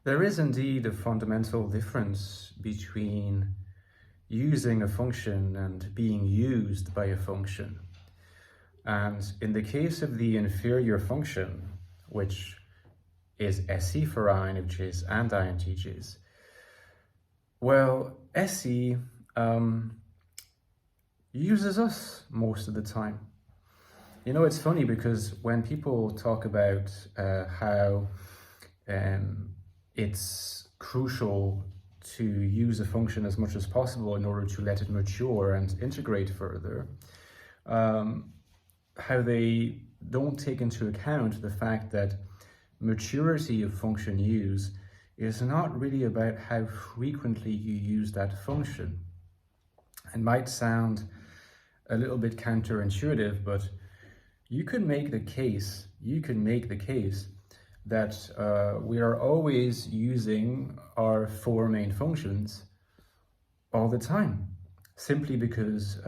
There is indeed a fundamental difference between using a function and being used by a function. And in the case of the inferior function, which is SE for INFJs and INTJs, well, SE uses us most of the time. You know, it's funny because when people talk about how it's crucial to use a function as much as possible in order to let it mature and integrate further, how they don't take into account the fact that maturity of function use is not really about how frequently you use that function. It might sound a little bit counterintuitive, but you can make the case that we are always using our four main functions all the time, simply because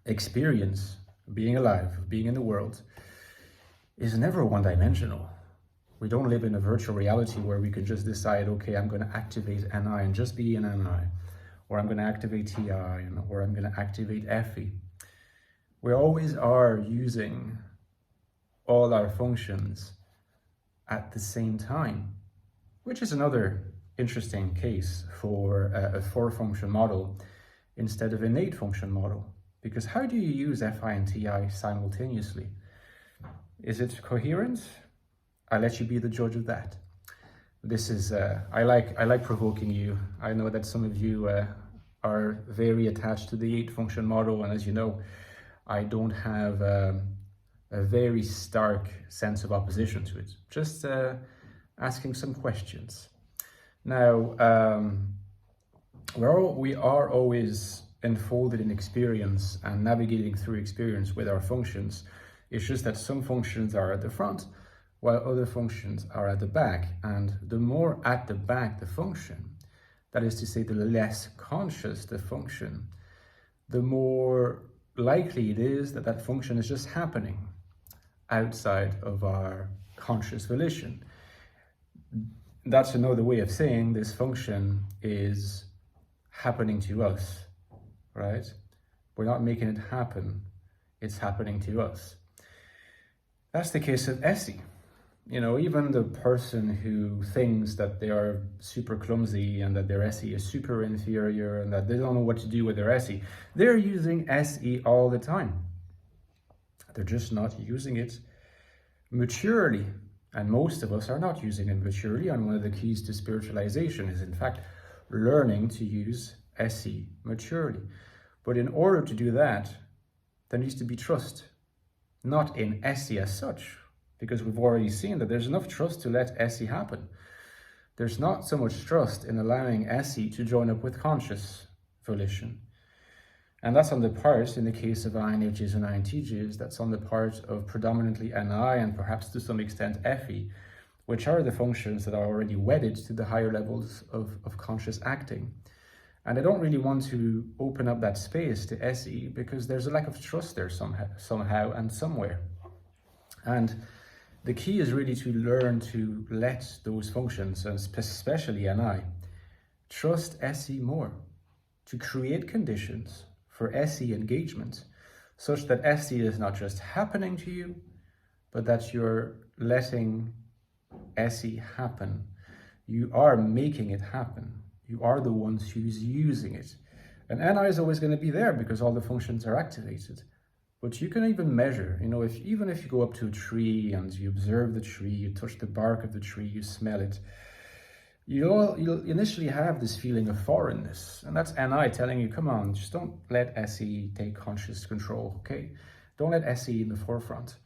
experience, being alive, being in the world, is never one-dimensional. We don't live in a virtual reality where we can just decide, okay, I'm going to activate NI and just be an NI, or I'm going to activate TI, or I'm going to activate FE. We always are using all our functions at the same time, which is another interesting case for a four-function model instead of an eight-function model. Because how do you use FI and TI simultaneously? Is it coherent? I'll let you be the judge of that. This is, I like provoking you. I know that some of you are very attached to the eight-function model, and as you know, I don't have a very stark sense of opposition to it. Just asking some questions. Now, we are always enfolded in experience and navigating through experience with our functions. It's just that some functions are at the front while other functions are at the back. And the more at the back the function, that is to say, the less conscious the function, the more likely it is that that function is just happening outside of our conscious volition. That's another way of saying this function is happening to us, right? We're not making it happen, it's happening to us. That's the case of SE. You know, even the person who thinks that they are super clumsy and that their SE is super inferior and that they don't know what to do with their SE, they're using SE all the time. They're just not using it maturely. And most of us are not using it maturely. And one of the keys to spiritualization is, in fact, learning to use SE maturely. But in order to do that, there needs to be trust, not in SE as such, because we've already seen that there's enough trust to let SE happen. There's not so much trust in allowing SE to join up with conscious volition. And that's on the part, in the case of INFJs and INTJs, that's on the part of predominantly NI and perhaps to some extent FE, which are the functions that are already wedded to the higher levels of conscious acting. And I don't really want to open up that space to SE because there's a lack of trust there somehow and somewhere. And the key is really to learn to let those functions, and especially NI, trust SE more, to create conditions for SE engagement such that SE is not just happening to you, but that you're letting SE happen. You are making it happen. You are the ones who's using it. And NI is always going to be there because all the functions are activated. But you can even measure, you know, even if you go up to a tree and you observe the tree, you touch the bark of the tree, you smell it, you'll initially have this feeling of foreignness. And that's NI telling you, come on, just don't let SE take conscious control, okay? Don't let SE in the forefront.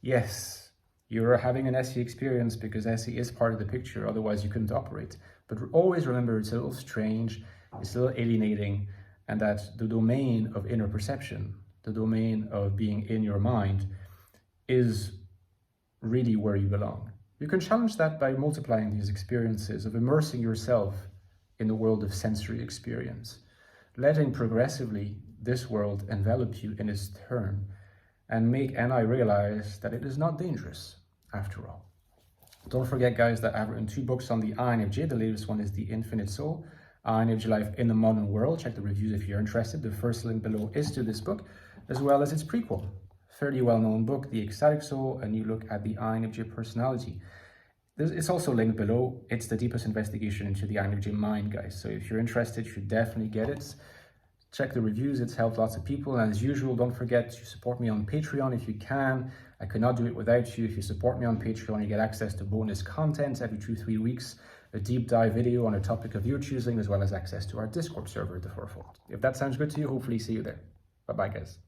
Yes, you're having an SE experience because SE is part of the picture, otherwise you couldn't operate. But always remember, it's a little strange, it's a little alienating, and that the domain of inner perception, the domain of being in your mind, is really where you belong. You can challenge that by multiplying these experiences of immersing yourself in the world of sensory experience, letting progressively this world envelop you in its turn, and make NI realize that it is not dangerous, after all. Don't forget, guys, that I've written 2 books on the INFJ. The latest one is The Infinite Soul, INFJ Life in the Modern World. Check the reviews if you're interested. The first link below is to this book, as well as its prequel, fairly well-known book, The Ecstatic Soul, a new look at the INFJ personality. It's also linked below. It's the deepest investigation into the INFJ mind, guys. So if you're interested, you should definitely get it. Check the reviews, it's helped lots of people. And as usual, don't forget to support me on Patreon if you can. I could not do it without you. If you support me on Patreon, you get access to bonus content every 2-3 weeks, a deep dive video on a topic of your choosing, as well as access to our Discord server at the forefront. If that sounds good to you, hopefully see you there. Bye-bye, guys.